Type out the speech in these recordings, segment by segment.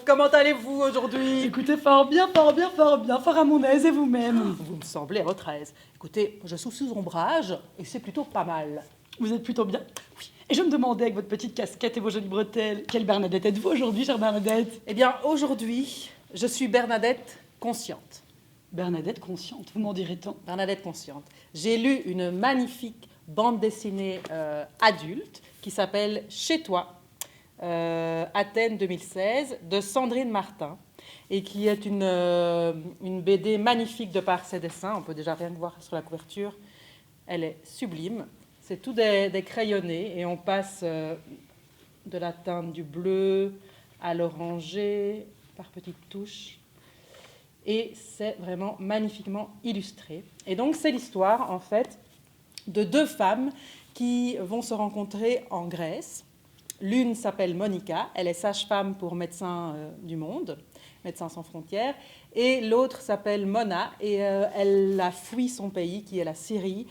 comment allez-vous aujourd'hui? Écoutez, fort bien, fort à mon aise, et vous-même? Vous me semblez à votre aise. Écoutez, je suis sous ombrage et c'est plutôt pas mal. Vous êtes plutôt bien? Oui. Et je me demandais, avec votre petite casquette et vos jolies bretelles, quelle Bernadette êtes-vous aujourd'hui, chère Bernadette? Eh bien, aujourd'hui, je suis Bernadette consciente. Bernadette consciente, vous m'en direz tant. Bernadette consciente. J'ai lu une magnifique bande dessinée adulte qui s'appelle Chez toi, Athènes 2016, de Sandrine Martin, et qui est une BD magnifique de par ses dessins. On peut déjà rien voir sur la couverture. Elle est sublime. C'est tout des crayonnés et on passe de la teinte du bleu à l'orangé par petites touches. Et c'est vraiment magnifiquement illustré. Et donc c'est l'histoire en fait de deux femmes qui vont se rencontrer en Grèce. L'une s'appelle Monica, elle est sage-femme pour Médecins du Monde, Médecins sans frontières, et l'autre s'appelle Mona, et elle a fui son pays, qui est la Syrie,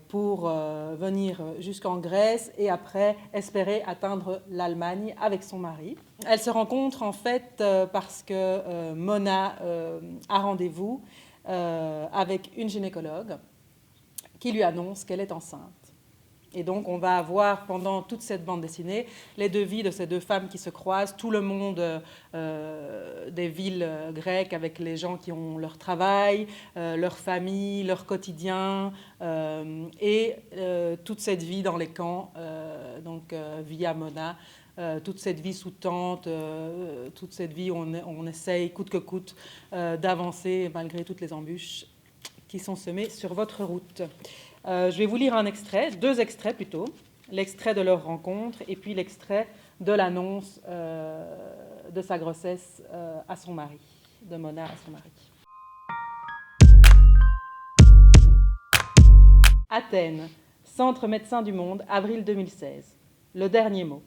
pour venir jusqu'en Grèce et après espérer atteindre l'Allemagne avec son mari. Elle se rencontre en fait parce que Mona a rendez-vous avec une gynécologue qui lui annonce qu'elle est enceinte. Et donc, on va avoir pendant toute cette bande dessinée les deux vies de ces deux femmes qui se croisent, tout le monde des villes grecques avec les gens qui ont leur travail, leur famille, leur quotidien, et toute cette vie dans les camps, via Mona, toute cette vie sous tente, toute cette vie où on essaye coûte que coûte d'avancer malgré toutes les embûches qui sont semées sur votre route. Je vais vous lire un extrait, deux extraits plutôt, l'extrait de leur rencontre et puis l'extrait de l'annonce de sa grossesse à son mari, de Mona à son mari. Athènes, Centre Médecins du Monde, avril 2016. Le dernier mot.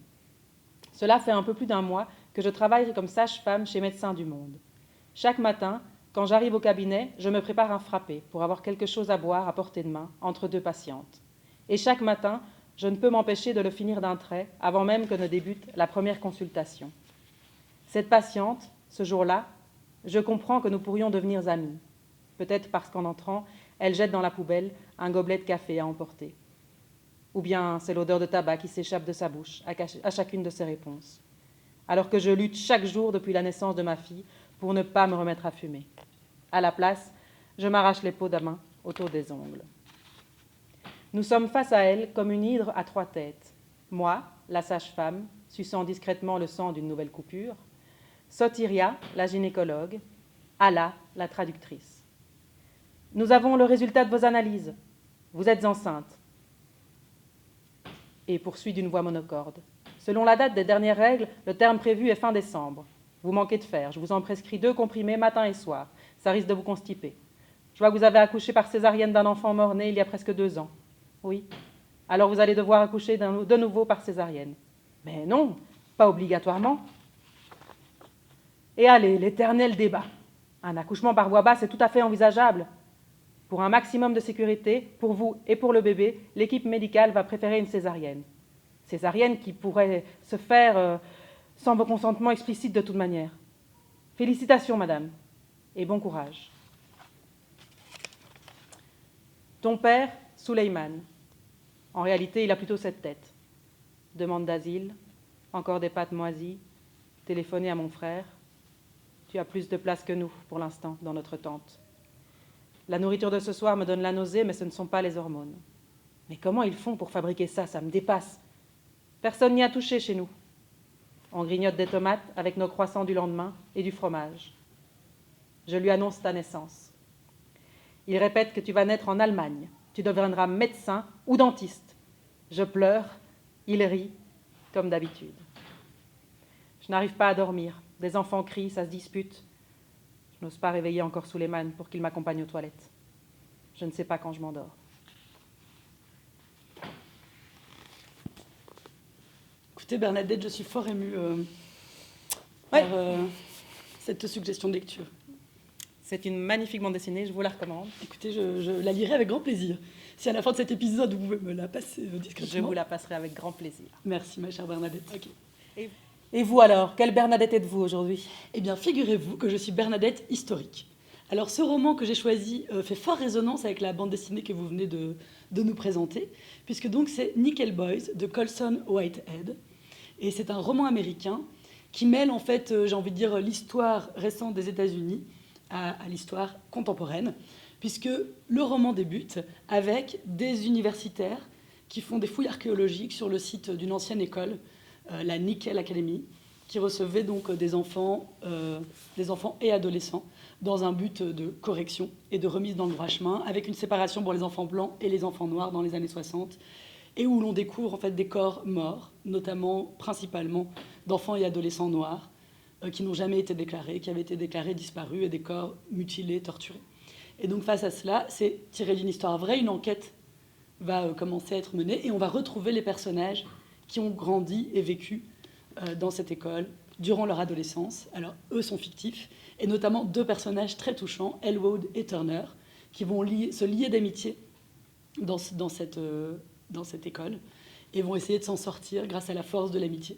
Cela fait un peu plus d'un mois que je travaille comme sage-femme chez Médecins du Monde. Chaque matin, quand j'arrive au cabinet, je me prépare un frappé pour avoir quelque chose à boire à portée de main entre deux patientes. Et chaque matin, je ne peux m'empêcher de le finir d'un trait avant même que ne débute la première consultation. Cette patiente, ce jour-là, je comprends que nous pourrions devenir amies. Peut-être parce qu'en entrant, elle jette dans la poubelle un gobelet de café à emporter. Ou bien c'est l'odeur de tabac qui s'échappe de sa bouche à chacune de ses réponses. Alors que je lutte chaque jour depuis la naissance de ma fille pour ne pas me remettre à fumer. À la place, je m'arrache les peaux de main autour des ongles. Nous sommes face à elle comme une hydre à trois têtes. Moi, la sage-femme, suçant discrètement le sang d'une nouvelle coupure. Sotiria, la gynécologue. Ala, la traductrice. Nous avons le résultat de vos analyses. Vous êtes enceinte. Et poursuit d'une voix monocorde. Selon la date des dernières règles, le terme prévu est fin décembre. Vous manquez de fer, je vous en prescris 2 comprimés matin et soir. Ça risque de vous constiper. Je vois que vous avez accouché par césarienne d'un enfant mort-né il y a presque 2 ans. Oui. Alors vous allez devoir accoucher de nouveau par césarienne. Mais non, pas obligatoirement. Et allez, l'éternel débat. Un accouchement par voie basse est tout à fait envisageable. Pour un maximum de sécurité, pour vous et pour le bébé, l'équipe médicale va préférer une césarienne. Césarienne qui pourrait se faire sans vos consentements explicites de toute manière. Félicitations, madame, et bon courage. Ton père, Souleyman. En réalité, il a plutôt cette tête. Demande d'asile, encore des pâtes moisies, téléphoner à mon frère. Tu as plus de place que nous, pour l'instant, dans notre tente. La nourriture de ce soir me donne la nausée, mais ce ne sont pas les hormones. Mais comment ils font pour fabriquer ça? Ça me dépasse. Personne n'y a touché chez nous. On grignote des tomates avec nos croissants du lendemain et du fromage. Je lui annonce ta naissance. Il répète que tu vas naître en Allemagne. Tu deviendras médecin ou dentiste. Je pleure, il rit, comme d'habitude. Je n'arrive pas à dormir. Des enfants crient, ça se dispute. Je n'ose pas réveiller encore Souleyman pour qu'il m'accompagne aux toilettes. Je ne sais pas quand je m'endors. Écoutez, Bernadette, je suis fort émue par cette suggestion de lecture. C'est une magnifique bande dessinée, je vous la recommande. Écoutez, je la lirai avec grand plaisir. Si à la fin de cet épisode, vous pouvez me la passer discrètement. Je vous la passerai avec grand plaisir. Merci, ma chère Bernadette. Okay. Et Et vous alors, quelle Bernadette êtes-vous aujourd'hui? Eh bien, figurez-vous que je suis Bernadette historique. Alors, ce roman que j'ai choisi fait fort résonance avec la bande dessinée que vous venez de nous présenter, puisque donc c'est Nickel Boys de Colson Whitehead. Et c'est un roman américain qui mêle, en fait, j'ai envie de dire, l'histoire récente des États-Unis à l'histoire contemporaine, puisque le roman débute avec des universitaires qui font des fouilles archéologiques sur le site d'une ancienne école, la Nickel Academy, qui recevait donc des enfants et adolescents dans un but de correction et de remise dans le droit chemin, avec une séparation pour les enfants blancs et les enfants noirs dans les années 60, et où l'on découvre en fait des corps morts, notamment, principalement, d'enfants et adolescents noirs, qui n'ont jamais été déclarés, qui avaient été déclarés disparus, et des corps mutilés, torturés. Et donc face à cela, c'est tiré d'une histoire vraie, une enquête va commencer à être menée, et on va retrouver les personnages qui ont grandi et vécu dans cette école durant leur adolescence. Alors, eux sont fictifs, et notamment 2 personnages très touchants, Elwood et Turner, qui vont se lier d'amitié dans cette école, et vont essayer de s'en sortir grâce à la force de l'amitié.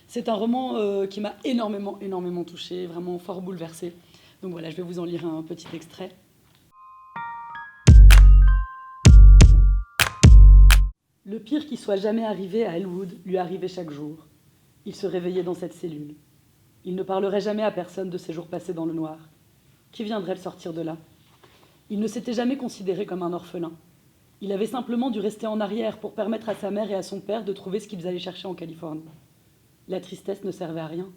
C'est un roman qui m'a énormément, énormément touchée, vraiment fort bouleversée. Donc voilà, je vais vous en lire un petit extrait. Le pire qui soit jamais arrivé à Elwood lui arrivait chaque jour. Il se réveillait dans cette cellule. Il ne parlerait jamais à personne de ses jours passés dans le noir. Qui viendrait le sortir de là? Il ne s'était jamais considéré comme un orphelin. Il avait simplement dû rester en arrière pour permettre à sa mère et à son père de trouver ce qu'ils allaient chercher en Californie. La tristesse ne servait à rien.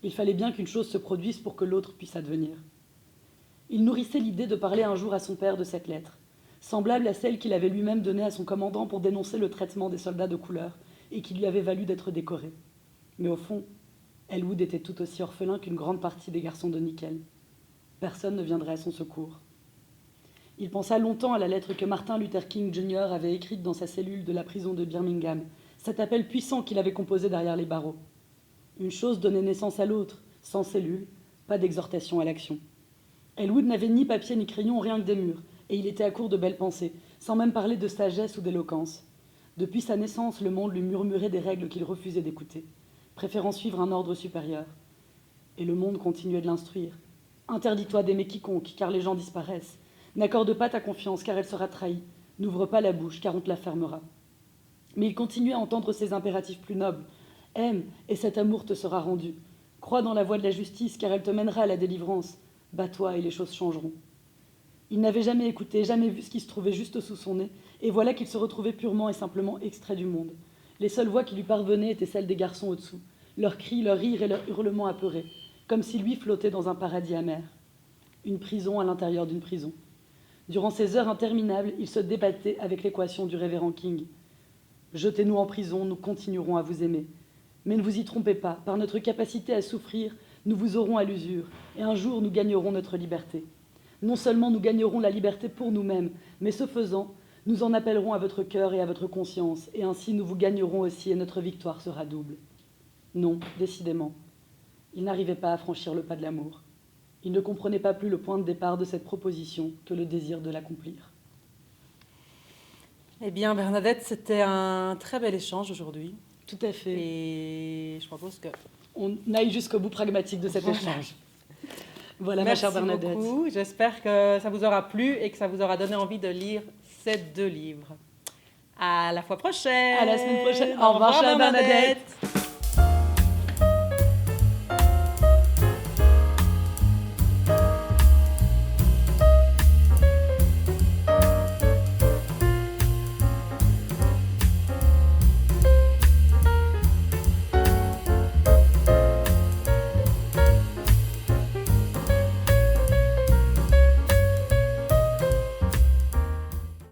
Il fallait bien qu'une chose se produise pour que l'autre puisse advenir. Il nourrissait l'idée de parler un jour à son père de cette lettre, semblable à celle qu'il avait lui-même donnée à son commandant pour dénoncer le traitement des soldats de couleur et qui lui avait valu d'être décoré. Mais au fond, Elwood était tout aussi orphelin qu'une grande partie des garçons de Nickel. Personne ne viendrait à son secours. Il pensa longtemps à la lettre que Martin Luther King Jr. avait écrite dans sa cellule de la prison de Birmingham, cet appel puissant qu'il avait composé derrière les barreaux. Une chose donnait naissance à l'autre, sans cellule, pas d'exhortation à l'action. Elwood n'avait ni papier ni crayon, rien que des murs, et il était à court de belles pensées, sans même parler de sagesse ou d'éloquence. Depuis sa naissance, le monde lui murmurait des règles qu'il refusait d'écouter, préférant suivre un ordre supérieur. Et le monde continuait de l'instruire. Interdis-toi d'aimer quiconque, car les gens disparaissent. N'accorde pas ta confiance, car elle sera trahie. N'ouvre pas la bouche, car on te la fermera. Mais il continuait à entendre ces impératifs plus nobles. Aime, et cet amour te sera rendu. Crois dans la voie de la justice, car elle te mènera à la délivrance. Bats-toi et les choses changeront. Il n'avait jamais écouté, jamais vu ce qui se trouvait juste sous son nez, et voilà qu'il se retrouvait purement et simplement extrait du monde. Les seules voix qui lui parvenaient étaient celles des garçons au-dessous, leurs cris, leurs rires et leurs hurlements apeurés, comme si lui flottait dans un paradis amer. Une prison à l'intérieur d'une prison. Durant ces heures interminables, il se débattait avec l'équation du révérend King. « Jetez-nous en prison, nous continuerons à vous aimer. Mais ne vous y trompez pas, par notre capacité à souffrir, nous vous aurons à l'usure, et un jour nous gagnerons notre liberté. Non seulement nous gagnerons la liberté pour nous-mêmes, mais ce faisant, nous en appellerons à votre cœur et à votre conscience, et ainsi nous vous gagnerons aussi, et notre victoire sera double. » Non, décidément. Il n'arrivait pas à franchir le pas de l'amour. Il ne comprenait pas plus le point de départ de cette proposition que le désir de l'accomplir. Eh bien, Bernadette, c'était un très bel échange aujourd'hui. Tout à fait. Et je propose que... on aille jusqu'au bout pragmatique de cet échange. Voilà, merci ma chère Bernadette. Beaucoup. J'espère que ça vous aura plu et que ça vous aura donné envie de lire ces 2 livres. À la fois prochaine. À la semaine prochaine. Au revoir, chère Bernadette.